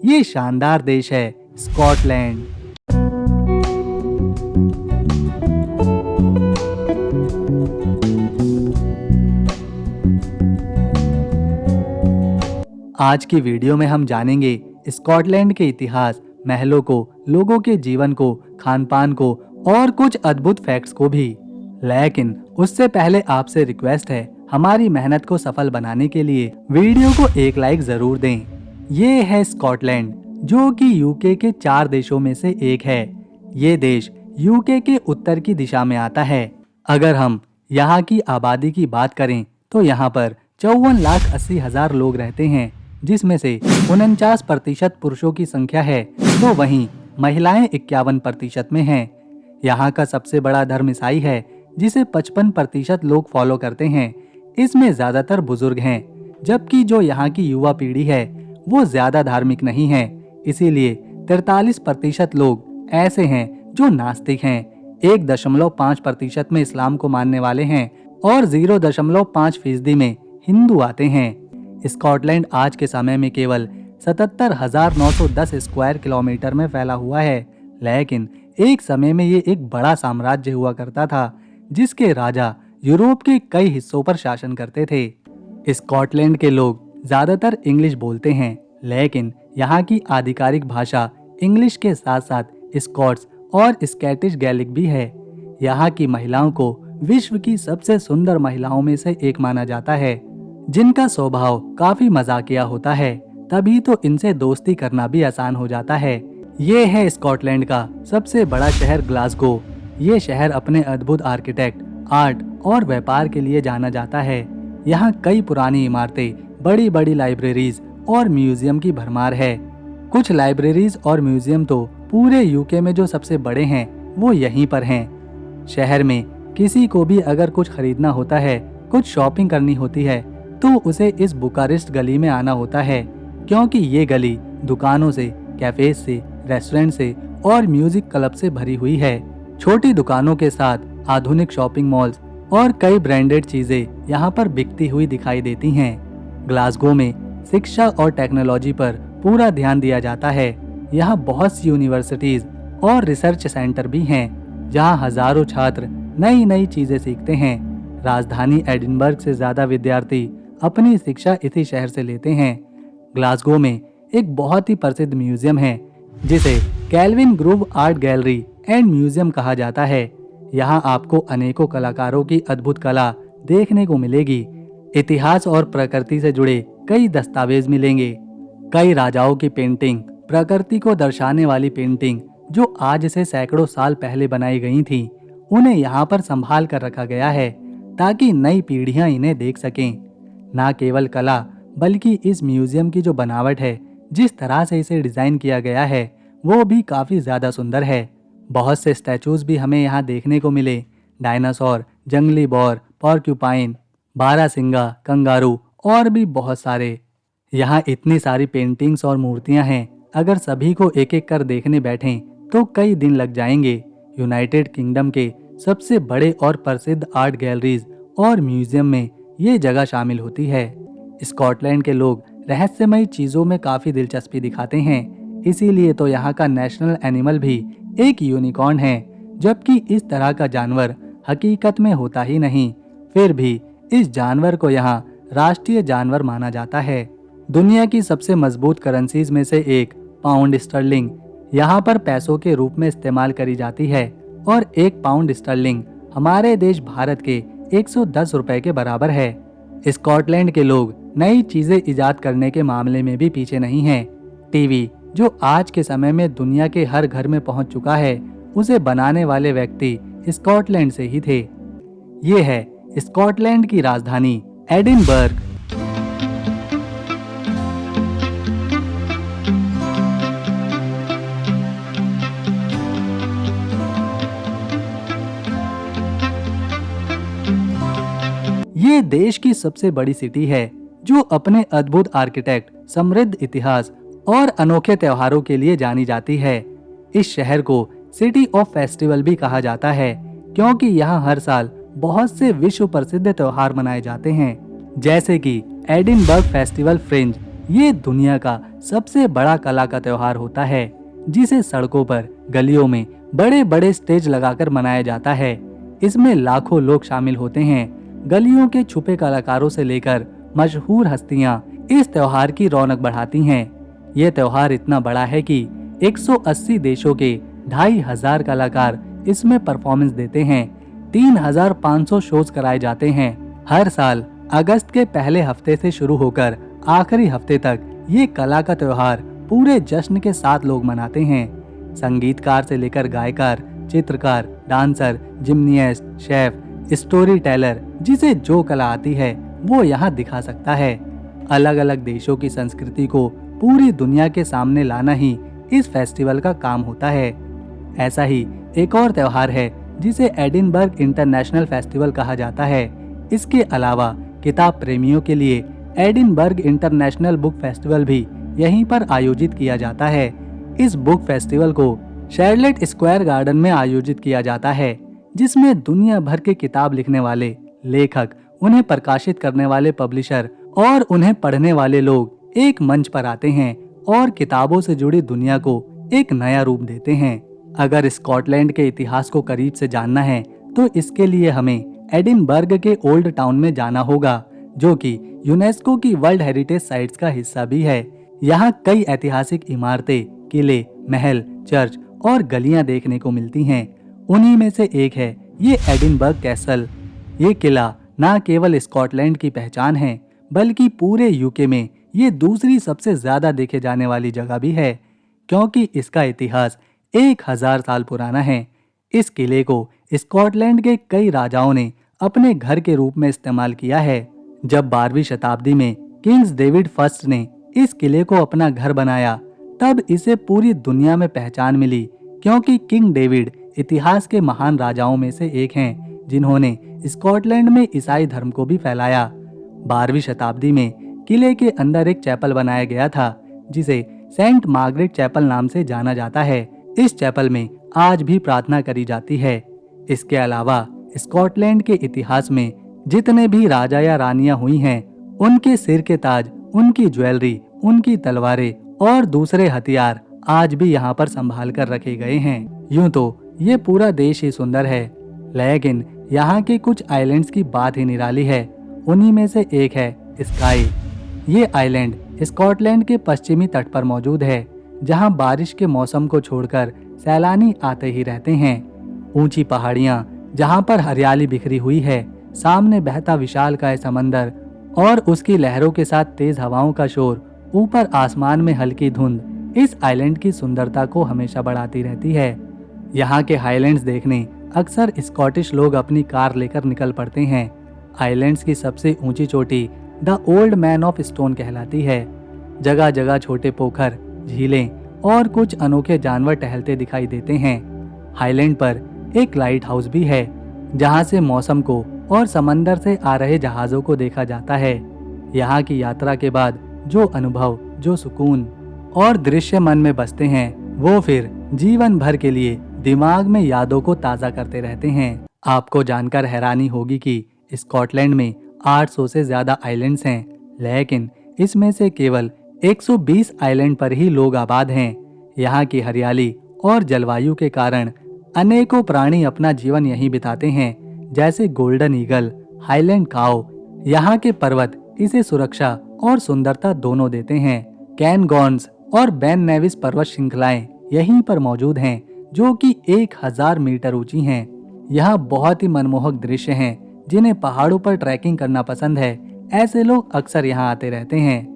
ये शानदार देश है स्कॉटलैंड। आज की वीडियो में हम जानेंगे स्कॉटलैंड के इतिहास, महलों को, लोगों के जीवन को, खान पान को और कुछ अद्भुत फैक्ट्स को भी। लेकिन उससे पहले आपसे रिक्वेस्ट है, हमारी मेहनत को सफल बनाने के लिए वीडियो को एक लाइक जरूर दें। ये है स्कॉटलैंड, जो कि यूके के 4 देशों में से एक है। ये देश यूके के उत्तर की दिशा में आता है। अगर हम यहाँ की आबादी की बात करें तो यहाँ पर 54,80,000 लोग रहते हैं, जिसमें से 49% पुरुषों की संख्या है, तो वहीं महिलाएं 51% में हैं। यहाँ का सबसे बड़ा धर्म ईसाई है, जिसे 55% लोग फॉलो करते हैं। इसमें ज्यादातर बुजुर्ग हैं, जबकि जो यहाँ की युवा पीढ़ी है वो ज्यादा धार्मिक नहीं है। इसीलिए 43% लोग ऐसे हैं जो नास्तिक हैं, 1.5% में इस्लाम को मानने वाले हैं और 0.5% में हिंदू आते हैं। स्कॉटलैंड आज के समय में केवल 77,910 स्क्वायर किलोमीटर में फैला हुआ है, लेकिन एक समय में ये एक बड़ा साम्राज्य हुआ करता था, जिसके राजा यूरोप के कई हिस्सों पर शासन करते थे। स्कॉटलैंड के लोग ज्यादातर इंग्लिश बोलते हैं, लेकिन यहाँ की आधिकारिक भाषा इंग्लिश के साथ साथ स्कॉट्स और स्कॉटिश गैलिक भी है। यहाँ की महिलाओं को विश्व की सबसे सुंदर महिलाओं में से एक माना जाता है, जिनका स्वभाव काफी मजाकिया होता है, तभी तो इनसे दोस्ती करना भी आसान हो जाता है। ये है स्कॉटलैंड का सबसे बड़ा शहर ग्लासगो। ये शहर अपने अद्भुत आर्किटेक्ट, आर्ट और व्यापार के लिए जाना जाता है। यहाँ कई पुरानी इमारतें, बड़ी बड़ी लाइब्रेरीज और म्यूजियम की भरमार है। कुछ लाइब्रेरीज और म्यूजियम तो पूरे यूके में जो सबसे बड़े हैं वो यहीं पर हैं। शहर में किसी को भी अगर कुछ खरीदना होता है, कुछ शॉपिंग करनी होती है, तो उसे इस बुकारेस्ट गली में आना होता है, क्योंकि ये गली दुकानों से, कैफेज से, रेस्टोरेंट से और म्यूजिक क्लब से भरी हुई है। छोटी दुकानों के साथ आधुनिक शॉपिंग मॉल्स और कई ब्रांडेड चीजें यहाँ पर बिकती हुई दिखाई देती हैं। ग्लासगो में शिक्षा और टेक्नोलॉजी पर पूरा ध्यान दिया जाता है। यहाँ बहुत सी यूनिवर्सिटीज और रिसर्च सेंटर भी हैं, जहाँ हजारों छात्र नई नई चीजें सीखते हैं। राजधानी एडिनबर्ग से ज्यादा विद्यार्थी अपनी शिक्षा इसी शहर से लेते हैं। ग्लासगो में एक बहुत ही प्रसिद्ध म्यूजियम है, जिसे Kelvingrove art gallery and museum कहा जाता है। यहाँ आपको अनेकों कलाकारों की अद्भुत कला देखने को मिलेगी। इतिहास और प्रकृति से जुड़े कई दस्तावेज मिलेंगे। कई राजाओं की पेंटिंग, प्रकृति को दर्शाने वाली पेंटिंग जो आज से सैकड़ों साल पहले बनाई गई थी, उन्हें यहाँ पर संभाल कर रखा गया है, ताकि नई पीढ़ियां इन्हें देख सकें। न केवल कला, बल्कि इस म्यूजियम की जो बनावट है, जिस तरह से इसे डिजाइन किया गया है, वो भी काफी ज्यादा सुंदर है। बहुत से स्टैचूज भी हमें यहाँ देखने को मिले। डायनासोर, जंगली बौर, पॉर्क्यूपाइन, बारहसिंगा, कंगारू और भी बहुत सारे। यहाँ इतनी सारी पेंटिंग्स और मूर्तियाँ हैं, अगर सभी को एक एक कर देखने बैठें तो कई दिन लग जाएंगे। यूनाइटेड किंगडम के सबसे बड़े और प्रसिद्ध आर्ट गैलरीज और म्यूजियम में ये जगह शामिल होती है। स्कॉटलैंड के लोग रहस्यमयी चीजों में काफी दिलचस्पी दिखाते हैं, इसीलिए तो यहाँ का नेशनल एनिमल भी एक यूनिकॉर्न है, जबकि इस तरह का जानवर हकीकत में होता ही नहीं। फिर भी इस जानवर को यहाँ राष्ट्रीय जानवर माना जाता है। दुनिया की सबसे मजबूत करेंसीज में से एक पाउंड स्टर्लिंग यहाँ पर पैसों के रूप में इस्तेमाल करी जाती है, और 1 पाउंड स्टर्लिंग हमारे देश भारत के 110 रुपए के बराबर है। स्कॉटलैंड के लोग नई चीजें इजाद करने के मामले में भी पीछे नहीं हैं। टीवी, जो आज के समय में दुनिया के हर घर में पहुंच चुका है, उसे बनाने वाले व्यक्ति स्कॉटलैंड से ही थे। ये है स्कॉटलैंड की राजधानी एडिनबर्ग। ये देश की सबसे बड़ी सिटी है, जो अपने अद्भुत आर्किटेक्ट, समृद्ध इतिहास और अनोखे त्योहारों के लिए जानी जाती है। इस शहर को सिटी ऑफ फेस्टिवल भी कहा जाता है, क्योंकि यहाँ हर साल बहुत से विश्व प्रसिद्ध त्योहार मनाए जाते हैं, जैसे कि एडिनबर्ग फेस्टिवल फ्रिंज, ये दुनिया का सबसे बड़ा कला का त्योहार होता है, जिसे सड़कों पर, गलियों में बड़े बड़े स्टेज लगाकर मनाया जाता है। इसमें लाखों लोग शामिल होते हैं। गलियों के छुपे कलाकारों से लेकर मशहूर हस्तियां इस त्योहार की रौनक बढ़ाती हैं। ये त्योहार इतना बड़ा है कि 180 देशों के 2500 कलाकार इसमें परफॉर्मेंस देते हैं। 3500 शोज कराए जाते हैं। हर साल अगस्त के पहले हफ्ते से शुरू होकर आखिरी हफ्ते तक ये कला का त्योहार पूरे जश्न के साथ लोग मनाते हैं। संगीतकार से लेकर गायकार, चित्रकार, डांसर, जिम्निस्ट, शेफ, स्टोरी टेलर, जिसे जो कला आती है वो यहाँ दिखा सकता है। अलग अलग देशों की संस्कृति को पूरी दुनिया के सामने लाना ही इस फेस्टिवल का काम होता है। ऐसा ही एक और त्योहार है जिसे एडिनबर्ग इंटरनेशनल फेस्टिवल कहा जाता है। इसके अलावा किताब प्रेमियों के लिए एडिनबर्ग इंटरनेशनल बुक फेस्टिवल भी यहीं पर आयोजित किया जाता है। इस बुक फेस्टिवल को शार्लेट स्क्वायर गार्डन में आयोजित किया जाता है, जिसमें दुनिया भर के किताब लिखने वाले लेखक, उन्हें प्रकाशित करने वाले पब्लिशर और उन्हें पढ़ने वाले लोग एक मंच पर आते हैं और किताबों से जुड़ी दुनिया को एक नया रूप देते हैं। अगर स्कॉटलैंड के इतिहास को करीब से जानना है तो इसके लिए हमें एडिनबर्ग के ओल्ड टाउन में जाना होगा, जो कि यूनेस्को की वर्ल्ड हेरिटेज साइट्स का हिस्सा भी है। यहाँ कई ऐतिहासिक इमारतें, किले, महल, चर्च और गलियां देखने को मिलती हैं। उन्हीं में से एक है ये एडिनबर्ग कैसल। ये किला न केवल स्कॉटलैंड की पहचान है, बल्कि पूरे यूके में ये दूसरी सबसे ज्यादा देखे जाने वाली जगह भी है, क्योंकि इसका इतिहास 1000 साल पुराना है। इस किले को स्कॉटलैंड के कई राजाओं ने अपने घर के रूप में इस्तेमाल किया है। जब 12वीं शताब्दी में किंग्स डेविड फर्स्ट ने इस किले को अपना घर बनाया, तब इसे पूरी दुनिया में पहचान मिली, क्योंकि किंग डेविड इतिहास के महान राजाओं में से एक हैं, जिन्होंने स्कॉटलैंड में ईसाई धर्म को भी फैलाया। 12वीं शताब्दी में किले के अंदर एक चैपल बनाया गया था, जिसे सेंट मार्गरेट चैपल नाम से जाना जाता है। इस चैपल में आज भी प्रार्थना करी जाती है। इसके अलावा स्कॉटलैंड के इतिहास में जितने भी राजा या रानियां हुई हैं, उनके सिर के ताज, उनकी ज्वेलरी, उनकी तलवारें और दूसरे हथियार आज भी यहाँ पर संभाल कर रखे गए हैं। यूं तो ये पूरा देश ही सुंदर है, लेकिन यहाँ के कुछ आइलैंड्स की बात ही निराली है। उन्हीं में से एक है स्काई। ये आइलैंड स्कॉटलैंड के पश्चिमी तट पर मौजूद है, जहाँ बारिश के मौसम को छोड़कर सैलानी आते ही रहते हैं। ऊंची पहाड़ियाँ जहाँ पर हरियाली बिखरी हुई है, सामने बहता विशालकाय समंदर और उसकी लहरों के साथ तेज हवाओं का शोर, ऊपर आसमान में हल्की धुंध इस आइलैंड की सुंदरता को हमेशा बढ़ाती रहती है। यहाँ के हाईलैंड्स देखने अक्सर स्कॉटिश लोग अपनी कार लेकर निकल पड़ते हैं। आइलैंड्स की सबसे ऊंची चोटी the old man of stone कहलाती है। जगह जगह छोटे पोखर, झीलें और कुछ अनोखे जानवर टहलते दिखाई देते हैं। हाईलैंड पर एक लाइट हाउस भी है, जहाँ से मौसम को और समंदर से आ रहे जहाजों को देखा जाता है। यहाँ की यात्रा के बाद जो अनुभव, जो सुकून और दृश्य मन में बसते हैं, वो फिर जीवन भर के लिए दिमाग में यादों को ताज़ा करते रहते हैं। आपको जानकर हैरानी होगी कि स्कॉटलैंड में 800 से ज्यादा आइलैंड्स हैं, लेकिन इसमें से केवल 120 आइलैंड पर ही लोग आबाद हैं। यहाँ की हरियाली और जलवायु के कारण अनेकों प्राणी अपना जीवन यहीं बिताते हैं, जैसे गोल्डन ईगल, हाईलैंड काऊ। यहाँ के पर्वत इसे सुरक्षा और सुंदरता दोनों देते हैं। कैनगॉन्स और बेन नेविस पर्वत श्रृंखलाएं यहीं पर मौजूद हैं, जो कि 1000 मीटर ऊंची हैं। यहाँ बहुत ही मनमोहक दृश्य हैं, जिन्हें पहाड़ों पर ट्रैकिंग करना पसंद है। ऐसे लोग अक्सर यहाँ आते रहते हैं।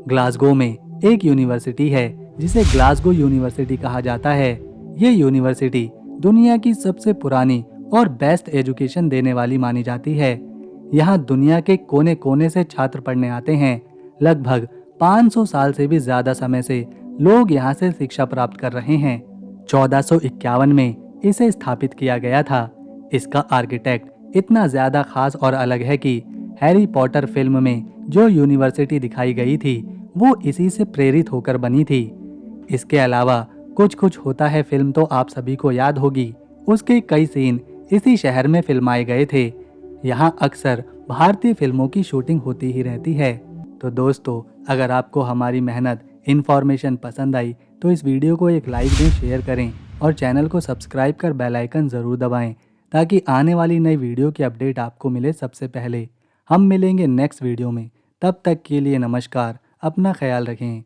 ग्लासगो में एक यूनिवर्सिटी है, जिसे ग्लासगो यूनिवर्सिटी कहा जाता है। ये यूनिवर्सिटी दुनिया की सबसे पुरानी और बेस्ट एजुकेशन देने वाली मानी जाती है। यहाँ दुनिया के कोने कोने से छात्र पढ़ने आते हैं। लगभग 500 साल से भी ज्यादा समय से लोग यहाँ से शिक्षा प्राप्त कर रहे हैं। 1451 में इसे स्थापित किया गया था। इसका आर्किटेक्ट इतना ज्यादा खास और अलग है कि हैरी पॉटर फिल्म में जो यूनिवर्सिटी दिखाई गई थी, वो इसी से प्रेरित होकर बनी थी। इसके अलावा कुछ कुछ होता है फिल्म तो आप सभी को याद होगी। उसके कई सीन इसी शहर में फिल्माए गए थे। यहाँ अक्सर भारतीय फिल्मों की शूटिंग होती ही रहती है। तो दोस्तों, अगर आपको हमारी मेहनत इन्फॉर्मेशन पसंद आई तो इस वीडियो को एक लाइक दें, शेयर करें और चैनल को सब्सक्राइब कर बेल आइकन ज़रूर दबाएं ताकि आने वाली नई वीडियो की अपडेट आपको मिले सबसे पहले। हम मिलेंगे नेक्स्ट वीडियो में, तब तक के लिए नमस्कार, अपना ख्याल रखें।